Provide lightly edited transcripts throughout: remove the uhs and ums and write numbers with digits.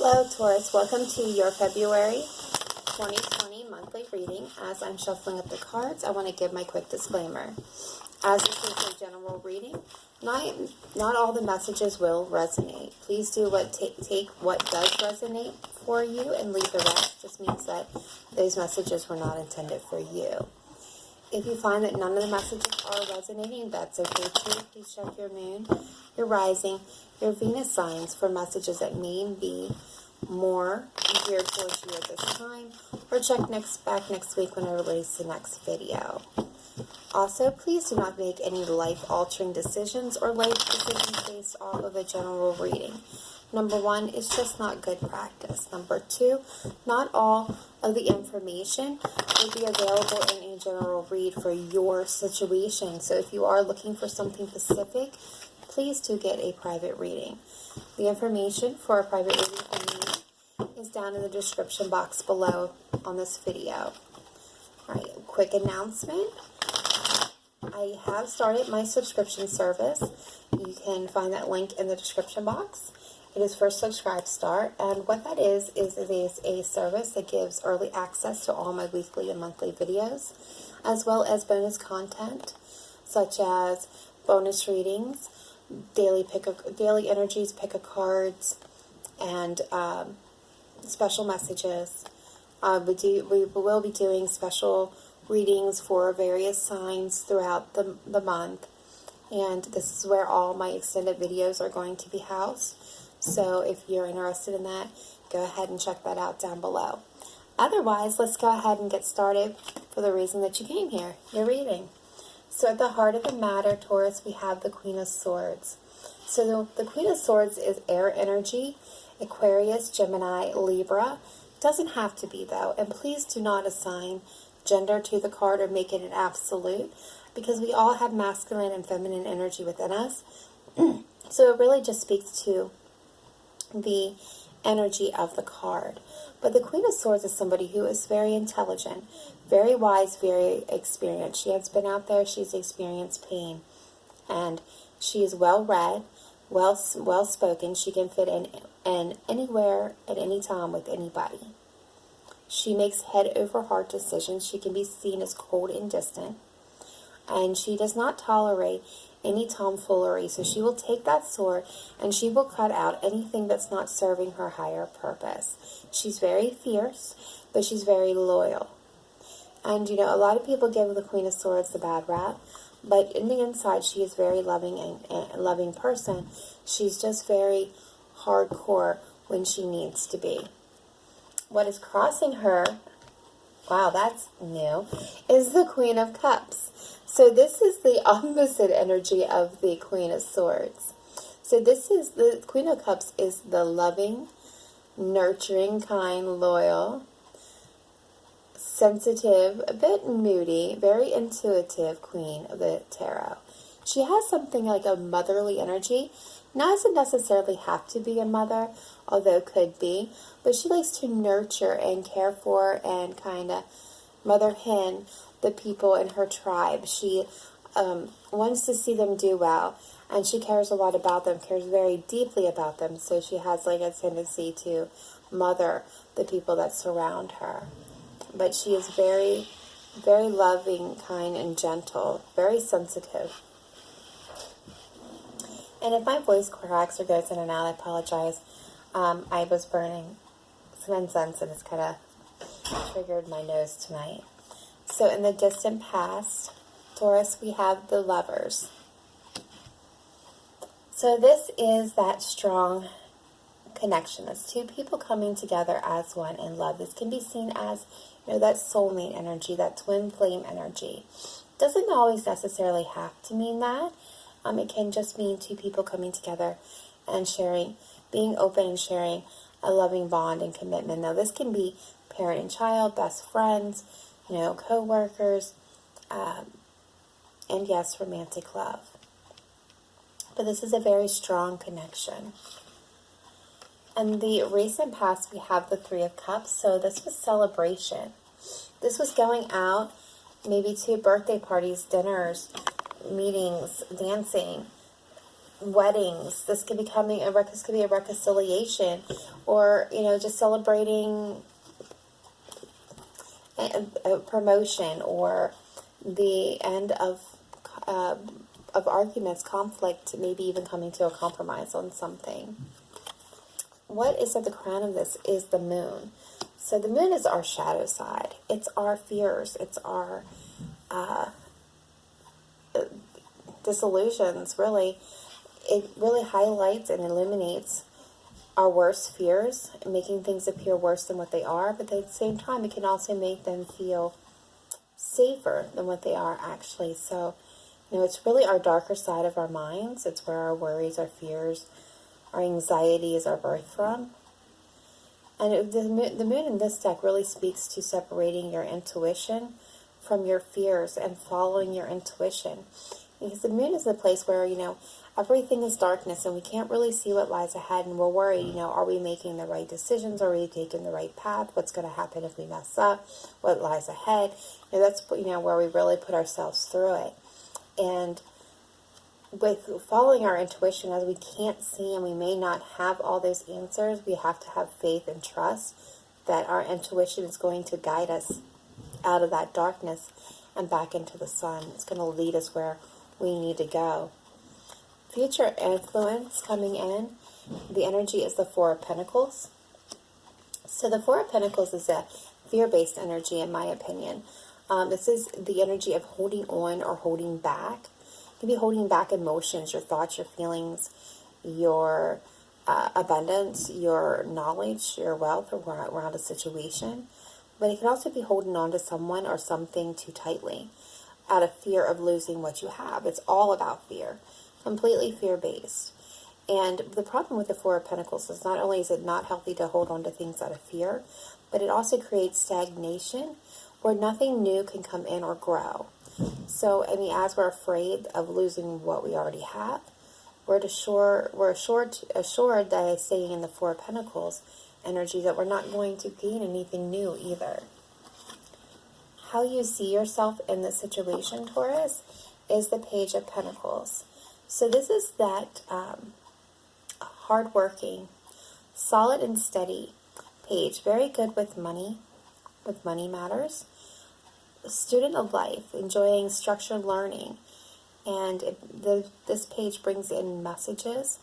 Hello Taurus, welcome to your February 2020 monthly reading. As I'm shuffling up the cards, I want to give my quick disclaimer. As this is a general reading, not all the messages will resonate. Please do take what does resonate for you and leave the rest. Just means that those messages were not intended for you. If you find that none of the messages are resonating, that's okay too. Please check your moon, your rising, your Venus signs for messages that may be more geared towards you at this time, or check back next week when I release the next video. Also, please do not make any life-altering decisions or life decisions based off of a general reading. Number one, it's just not good practice. Number two, not all of the information will be available in a general read for your situation. So if you are looking for something specific, please do get a private reading. The information for a private reading from me is down in the description box below on this video. All right, quick announcement. I have started my subscription service. You can find that link in the description box. It is for Subscribe Start, and what that is it is a service that gives early access to all my weekly and monthly videos, as well as bonus content, such as bonus readings, daily energies, pick a cards, and special messages. We will be doing special readings for various signs throughout the month, and this is where all my extended videos are going to be housed. So if you're interested in that, go ahead and check that out down below. Otherwise, let's go ahead and get started for the reason that you came here, your reading. So at the heart of the matter, Taurus, we have the Queen of Swords. So the Queen of Swords is air energy, Aquarius, Gemini, Libra. Doesn't have to be, though. And please do not assign gender to the card or make it an absolute, because we all have masculine and feminine energy within us. So it really just speaks to the energy of the card. But the Queen of Swords is somebody who is very intelligent, very wise, very experienced. She has been out there, she's experienced pain, and she is well read, well spoken. She can fit in anywhere at any time with anybody. She makes head over heart decisions. She can be seen as cold and distant, and she does not tolerate any tomfoolery. So she will take that sword and she will cut out anything that's not serving her higher purpose. She's very fierce, but she's very loyal. And, a lot of people give the Queen of Swords the bad rap, but in the inside, she is very loving and loving person. She's just very hardcore when she needs to be. What is crossing her, wow, that's new, is the Queen of Cups. So this is the opposite energy of the Queen of Swords. So the Queen of Cups is the loving, nurturing, kind, loyal, sensitive, a bit moody, very intuitive Queen of the Tarot. She has something like a motherly energy. Doesn't necessarily have to be a mother, although could be, but she likes to nurture and care for and kind of mother hen the people in her tribe. She wants to see them do well, and she cares a lot about them, cares very deeply about them, so she has like a tendency to mother the people that surround her. But she is very, very loving, kind, and gentle, very sensitive. And if my voice cracks or goes in and out, I apologize. I was burning some incense and it's kind of triggered my nose tonight. So in the distant past, Taurus, we have the Lovers. So this is that strong connection. It's two people coming together as one in love. This can be seen as, that soulmate energy, that twin flame energy. Doesn't always necessarily have to mean that. It can just mean two people coming together and sharing, being open and sharing a loving bond and commitment. Now, this can be parent and child, best friends, co-workers, and yes, romantic love. But this is a very strong connection. In the recent past, we have the Three of Cups. So this was celebration. This was going out, maybe to birthday parties, dinners, meetings, dancing, weddings. This could be a reconciliation or, you know, just celebrating a promotion or the end of arguments, conflict, maybe even coming to a compromise on something. What is at the crown of this is the moon. So the moon is our shadow side. It's our fears. It's our disillusions, really. It really highlights and illuminates our worst fears, making things appear worse than what they are, but at the same time, it can also make them feel safer than what they are actually. So, you know, it's really our darker side of our minds. It's where our worries, our fears, our anxieties are birthed from. And the moon in this deck really speaks to separating your intuition from your fears and following your intuition. Because the moon is the place where, you know, everything is darkness and we can't really see what lies ahead, and we're worried, you know, are we making the right decisions? Are we taking the right path? What's going to happen if we mess up? What lies ahead? You know, that's, you know, where we really put ourselves through it. And with following our intuition, as we can't see and we may not have all those answers, we have to have faith and trust that our intuition is going to guide us out of that darkness and back into the sun. It's going to lead us where we need to go. Future influence coming in, the energy is the Four of Pentacles. So the Four of Pentacles is a fear-based energy, in my opinion. This is the energy of holding on or holding back. You can be holding back emotions, your thoughts, your feelings, your abundance, your knowledge, your wealth around a situation. But it can also be holding on to someone or something too tightly out of fear of losing what you have. It's all about fear, completely fear-based. And the problem with the Four of Pentacles is not only is it not healthy to hold on to things out of fear, but it also creates stagnation where nothing new can come in or grow. So, I mean, as we're afraid of losing what we already have, we're assured that staying in the Four of Pentacles energy that we're not going to gain anything new either. How you see yourself in this situation, Taurus, is the Page of Pentacles. So this is that hardworking, solid and steady page. Very good with money matters. A student of life, enjoying structured learning. And this page brings in messages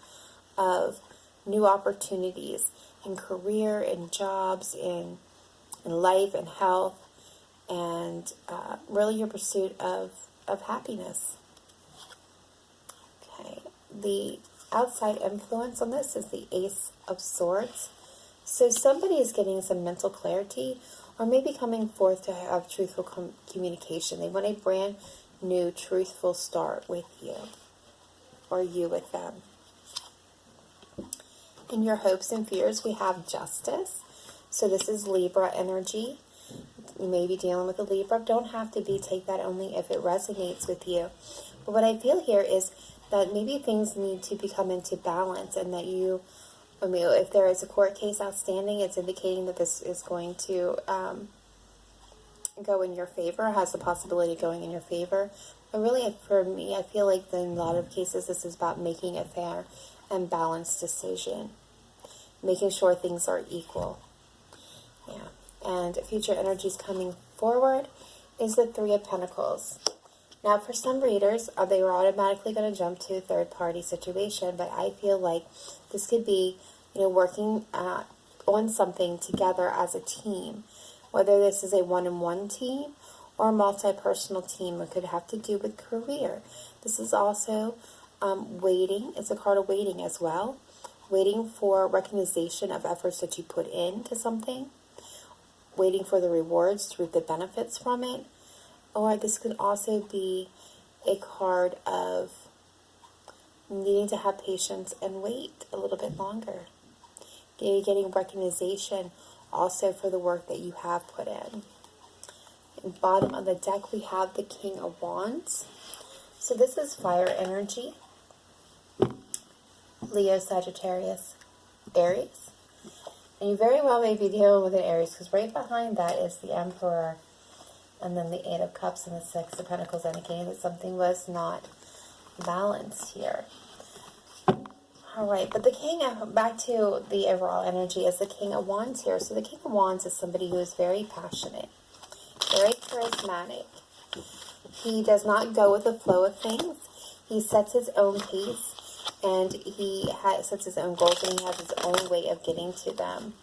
of new opportunities in career, in jobs, in life and health, and really your pursuit of happiness. Okay, the outside influence on this is the Ace of Swords. So somebody is getting some mental clarity or maybe coming forth to have truthful communication. They want a brand new, truthful start with you or you with them. In your hopes and fears, we have Justice. So this is Libra energy. You may be dealing with a Libra. Don't have to be. Take that only if it resonates with you. But what I feel here is that maybe things need to become into balance, and that you, I mean, if there is a court case outstanding, it's indicating that this is going to go in your favor, has the possibility of going in your favor. But really, for me, I feel like in a lot of cases, this is about making a fair and balanced decision, making sure things are equal. Yeah. And future energies coming forward is the Three of Pentacles. Now, for some readers, they were automatically going to jump to a third-party situation, but I feel like this could be, you know, working on something together as a team. Whether this is a one-on-one team or a multi-personal team, it could have to do with career. This is also waiting. It's a card of waiting as well. Waiting for recognition of efforts that you put into something. Waiting for the rewards to reap the benefits from it. Or this could also be a card of needing to have patience and wait a little bit longer. Getting recognition also for the work that you have put in. And bottom of the deck, we have the King of Wands. So this is fire energy. Leo, Sagittarius, Aries. And you very well may be dealing with an Aries, because right behind that is the Emperor, and then the Eight of Cups and the Six of Pentacles, indicating that something was not balanced here. All right, but the king, back to the overall energy, is the King of Wands here. So the King of Wands is somebody who is very passionate, very charismatic. He does not go with the flow of things. He sets his own pace, and he sets his own goals, and he has his own way of getting to them.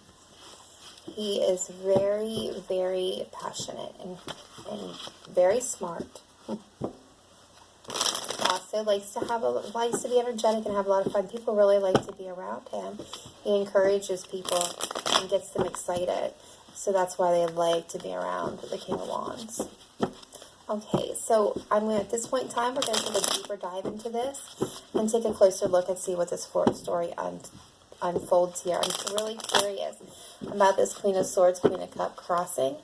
He is very, very passionate and very smart. Also likes to be energetic and have a lot of fun. People really like to be around him. He encourages people and gets them excited. So that's why they like to be around the King of Wands. Okay, so at this point in time, we're going to take a deeper dive into this and take a closer look and see what this story unfolds here. I'm really curious about this Queen of Swords, Queen of Cups crossing.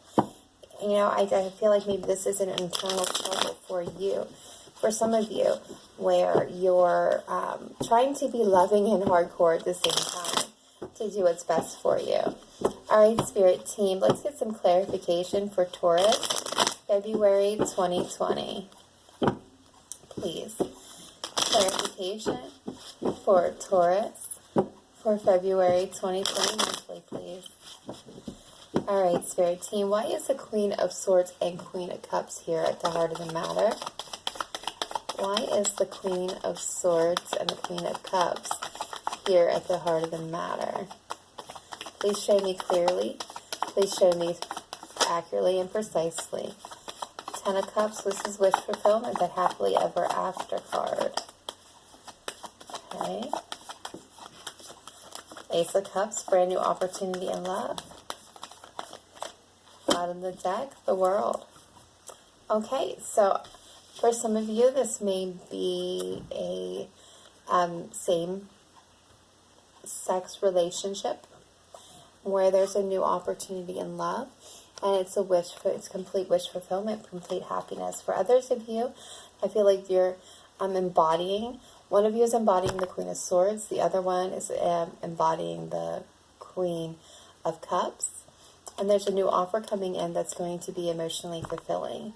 You know, I feel like maybe this is an internal struggle for you. For some of you, where you're trying to be loving and hardcore at the same time to do what's best for you. All right, Spirit team, let's get some clarification for Taurus, February 2020. Please. Clarification for Taurus for February 2020 monthly, please. All right, Spirit team, why is the Queen of Swords and Queen of Cups here at the heart of the matter? Why is the Queen of Swords and the Queen of Cups here at the heart of the matter? Please show me clearly. Please show me accurately and precisely. Ten of Cups, this is wish fulfillment, that happily ever after card. Okay. Ace of Cups, brand new opportunity in love. Bottom of the deck, the World. Okay, so for some of you, this may be a same-sex relationship where there's a new opportunity in love, and it's complete wish fulfillment, complete happiness. For others of you, I feel like you're embodying. One of you is embodying the Queen of Swords. The other one is embodying the Queen of Cups. And there's a new offer coming in that's going to be emotionally fulfilling.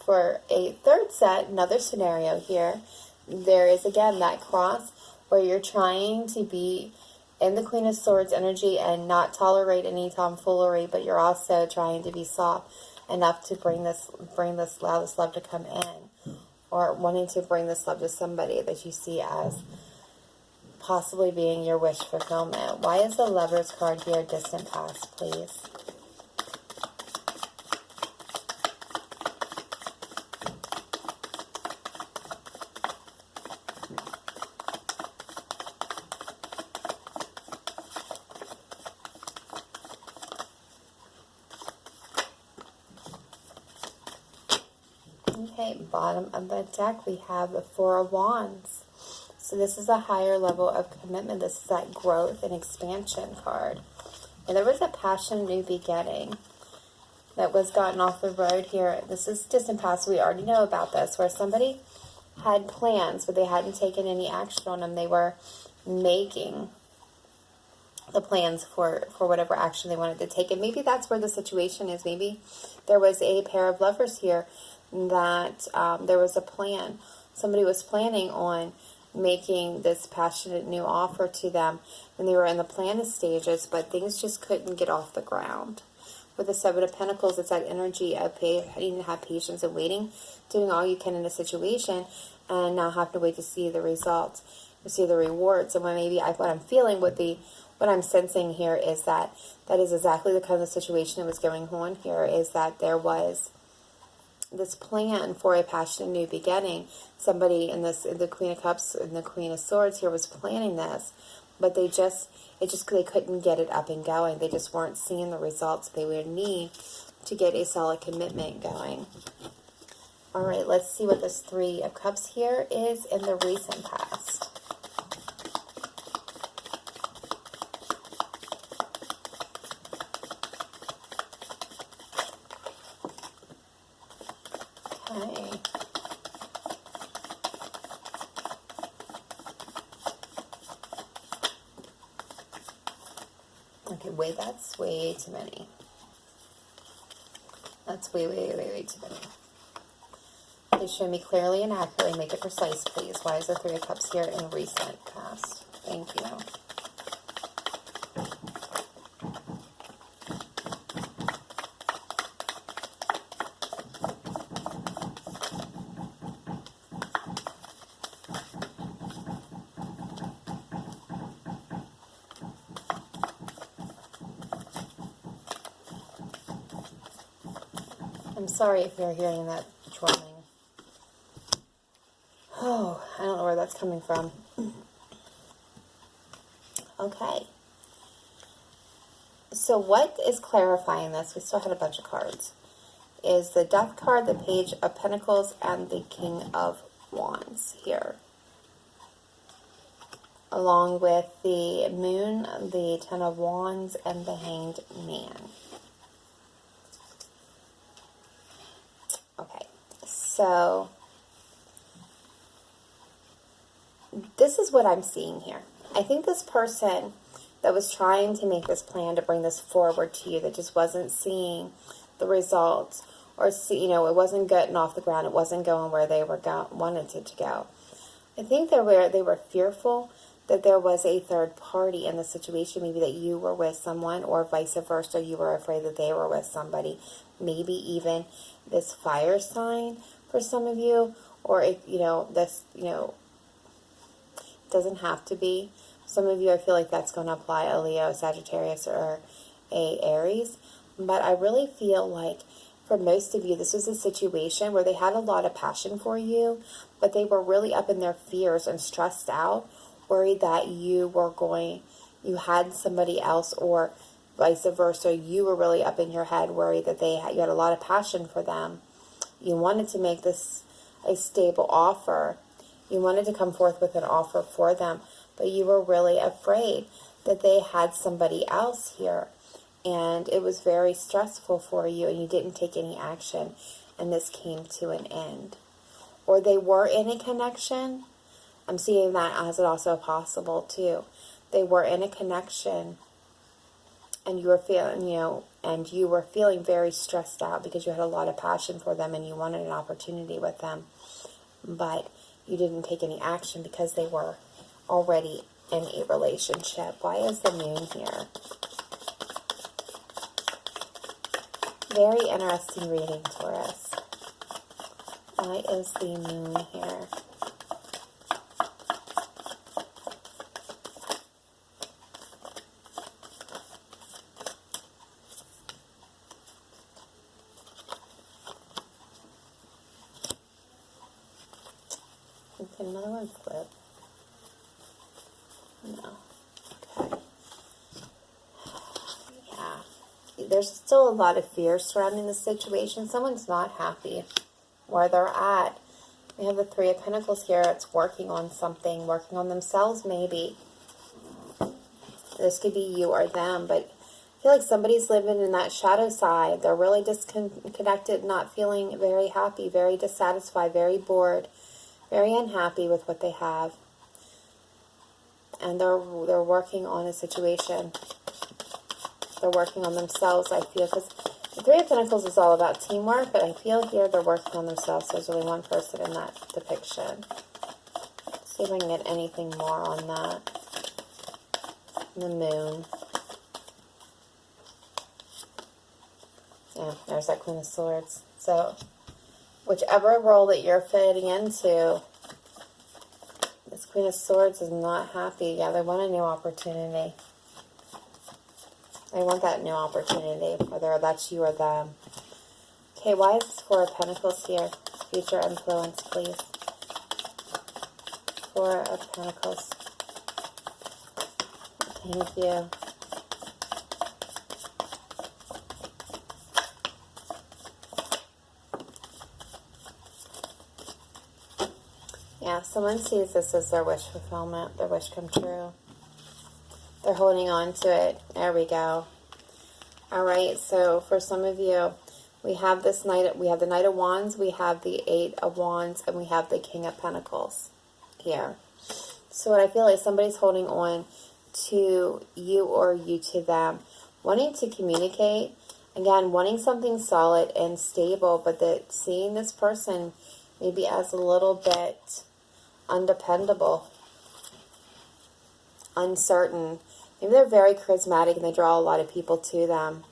For a third set, another scenario here, there is again that cross where you're trying to be in the Queen of Swords energy and not tolerate any tomfoolery, but you're also trying to be soft enough to allow this love to come in, or wanting to bring this love to somebody that you see as possibly being your wish fulfillment. Why is the Lover's card here? Distant past, please. Okay, bottom of the deck, we have the Four of Wands. So this is a higher level of commitment. This is that growth and expansion card. And there was a passion, new beginning that was gotten off the road here. This is distant past. We already know about this, where somebody had plans, but they hadn't taken any action on them. They were making the plans for whatever action they wanted to take. And maybe that's where the situation is. Maybe there was a pair of lovers here that there was a plan. Somebody was planning on making this passionate new offer to them, and they were in the planning stages, but things just couldn't get off the ground. With the Seven of Pentacles, it's that energy of needing to have patience and waiting, doing all you can in a situation, and now have to wait to see the results, to see the rewards. And what I'm feeling, what I'm sensing here is that is exactly the kind of situation that was going on here, is that there was this plan for a passionate new beginning. Somebody in the Queen of Cups and the Queen of Swords here was planning this, but they couldn't get it up and going. They just weren't seeing the results they would need to get a solid commitment going. All right, let's see what this Three of Cups here is in the recent past. Okay, that's way too many. That's way too many. Please show me clearly and accurately. Make it precise, please. Why is the Three of Cups here in recent past? Thank you. I'm sorry if you're hearing that drumming. Oh, I don't know where that's coming from. Okay. So what is clarifying this? We still had a bunch of cards. Is the Death card, the Page of Pentacles, and the King of Wands here. Along with the Moon, the Ten of Wands, and the Hanged Man. Okay, so this is what I'm seeing here. I think this person that was trying to make this plan to bring this forward to you, that just wasn't seeing the results, or see, it wasn't getting off the ground, it wasn't going where they were wanted it to go. I think they were fearful that there was a third party in the situation, maybe that you were with someone, or vice versa, you were afraid that they were with somebody, maybe even this fire sign for some of you, or if, this, doesn't have to be. Some of you, I feel like that's going to apply a Leo, Sagittarius, or a Aries, but I really feel like for most of you, this was a situation where they had a lot of passion for you, but they were really up in their fears and stressed out, worried that you had somebody else, or vice versa. You were really up in your head, worried that you had a lot of passion for them. You wanted to make this a stable offer. You wanted to come forth with an offer for them, but you were really afraid that they had somebody else here. And it was very stressful for you, and you didn't take any action, and this came to an end. Or they were in a connection. I'm seeing that as it also possible too. They were in a connection, and you were feeling very stressed out because you had a lot of passion for them and you wanted an opportunity with them, but you didn't take any action because they were already in a relationship. Why is the Moon here? Very interesting reading, Taurus. Why is the Moon here? Can another one flip? No. Okay. Yeah. There's still a lot of fear surrounding the situation. Someone's not happy where they're at. We have the Three of Pentacles here. It's working on something, working on themselves maybe. This could be you or them, but I feel like somebody's living in that shadow side. They're really disconnected, not feeling very happy, very dissatisfied, very bored, very unhappy with what they have. And they're working on a situation. They're working on themselves, I feel, because the Three of Pentacles is all about teamwork, but I feel here they're working on themselves. There's only one person in that depiction. Let's see if I can get anything more on that. The Moon. Yeah, there's that Queen of Swords. So, whichever role that you're fitting into, this Queen of Swords is not happy. Yeah, they want a new opportunity. They want that new opportunity, whether that's you or them. Okay, why is this Four of Pentacles here? Future influence, please. Four of Pentacles. Thank you. Yeah, someone sees this as their wish fulfillment, their wish come true. They're holding on to it. There we go. All right, so for some of you, we have this Knight, we have the Knight of Wands, we have the Eight of Wands, and we have the King of Pentacles here. So what I feel like somebody's holding on to you or you to them, wanting to communicate, again, wanting something solid and stable, but that seeing this person maybe as a little bit undependable. uncertain. Maybe they're very charismatic and they draw a lot of people to them.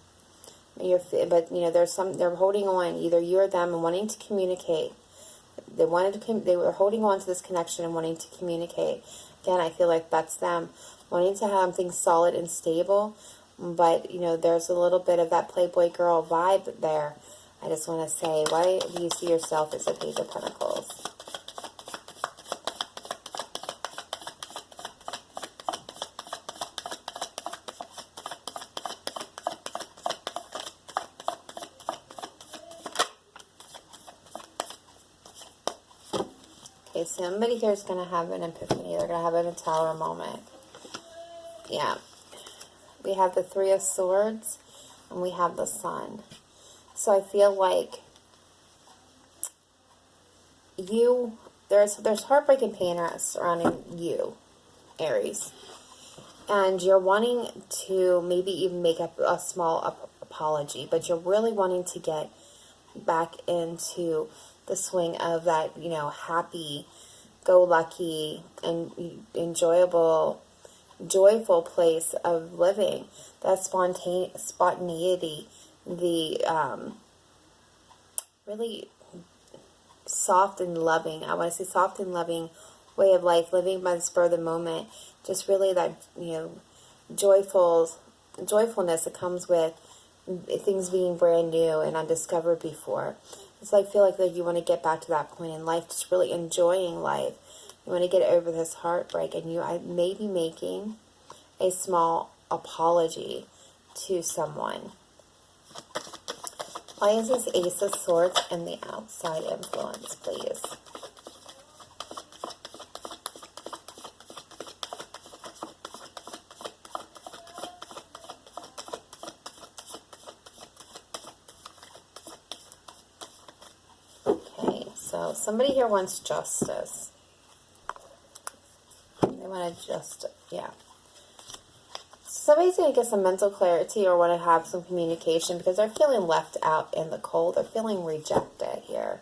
But they're holding on, either you or them, and wanting to communicate. They were holding on to this connection and wanting to communicate. Again, I feel like that's them wanting to have things solid and stable. But there's a little bit of that Playboy girl vibe there. I just want to say, why do you see yourself as a Page of Pentacles? Okay, somebody here is going to have an epiphany. They're going to have a tower moment. Yeah. We have the Three of Swords, and we have the Sun. So I feel like there's heartbreak and pain surrounding you, Aries. And you're wanting to maybe even make up a small apology, but you're really wanting to get back into the swing of that, happy-go-lucky and joyful place of living. That spontaneity, the really soft and loving, I want to say soft and loving way of life, living by the spur of the moment, just really that, joyfulness that comes with things being brand new and undiscovered before. It's like, I feel like that you want to get back to that point in life, just really enjoying life. You want to get over this heartbreak, and I may be making a small apology to someone. Why is this Ace of Swords and the outside influence, please? Okay, so somebody here wants justice. They want to somebody's going to get some mental clarity or want to have some communication because they're feeling left out in the cold. They're feeling rejected here.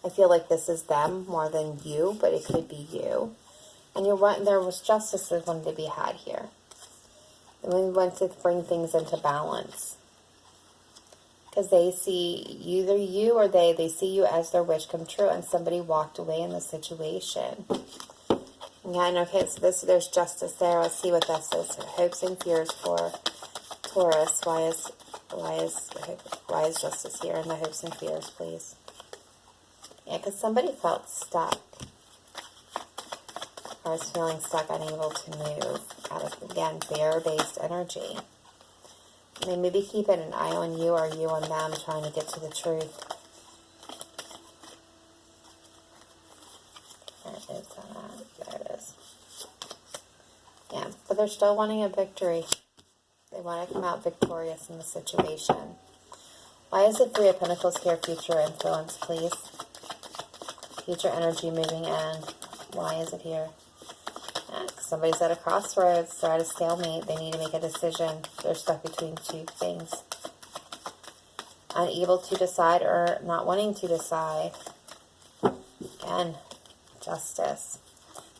I feel like this is them more than you, but it could be you. And there was justice that wanted to be had here. And we want to bring things into balance. Because they see, either you or they see you as their wish come true, and somebody walked away in the situation. Yeah, and okay, so there's justice there. Let's see what that says. Hopes and fears for Taurus. Why is justice here in the hopes and fears, please? Yeah, because somebody felt stuck. Or is feeling stuck, unable to move out of, again, fear-based energy. They may be keeping an eye on you or you on them, trying to get to the truth. There it is. Yeah, but they're still wanting a victory. They want to come out victorious in the situation. Why is the Three of Pentacles here? Future influence, please. Future energy moving in. Why is it here? Yeah, somebody's at a crossroads. They're at a stalemate. They need to make a decision. They're stuck between two things. Unable to decide or not wanting to decide. Again, justice.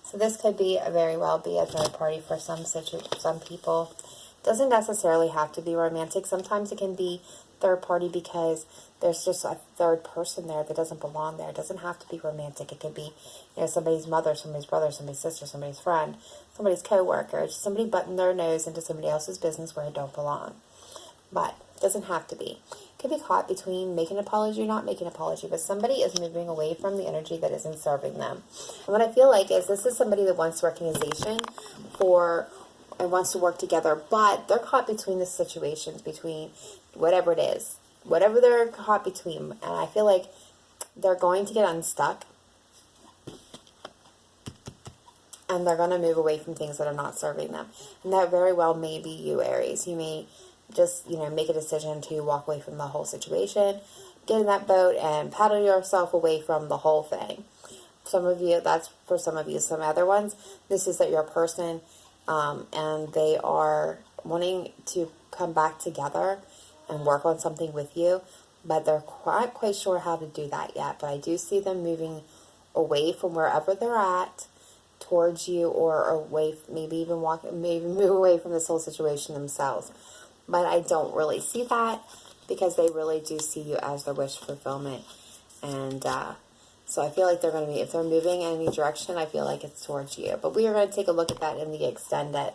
So this could be very well be a third party for some people. Doesn't necessarily have to be romantic. Sometimes it can be third party because there's just a third person there that doesn't belong there. It doesn't have to be romantic. It could be, somebody's mother, somebody's brother, somebody's sister, somebody's friend, somebody's coworker. Just somebody butting their nose into somebody else's business where it don't belong. But it doesn't have to be. Could be caught between making an apology or not making an apology, but somebody is moving away from the energy that isn't serving them. And what I feel like is this is somebody that wants recognition and wants to work together, but they're caught between the situations, between whatever it is, whatever they're caught between. And I feel like they're going to get unstuck, and they're going to move away from things that are not serving them. And that very well may be you, Aries. You may just, make a decision to walk away from the whole situation, get in that boat and paddle yourself away from the whole thing. Some of you, that's for some of you. Some other ones, this is that you're a person and they are wanting to come back together and work on something with you, but they're not quite sure how to do that yet. But I do see them moving away from wherever they're at towards you or away, maybe even move away from this whole situation themselves. But I don't really see that, because they really do see you as their wish fulfillment. And so I feel like they're going to be, if they're moving in any direction, I feel like it's towards you. But we are going to take a look at that in the extended.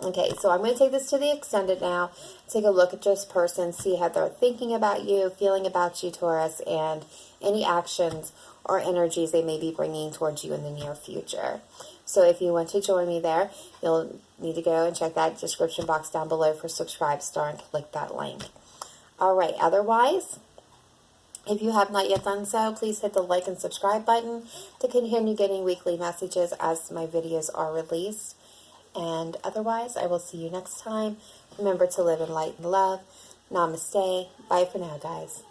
Okay, so I'm going to take this to the extended now. Take a look at this person, see how they're thinking about you, feeling about you, Taurus, and any actions or energies they may be bringing towards you in the near future. So if you want to join me there, you'll need to go and check that description box down below for Subscribe Star and click that link. All right, otherwise, if you have not yet done so, please hit the like and subscribe button to continue getting weekly messages as my videos are released. And otherwise, I will see you next time. Remember to live in light and love. Namaste. Bye for now, guys.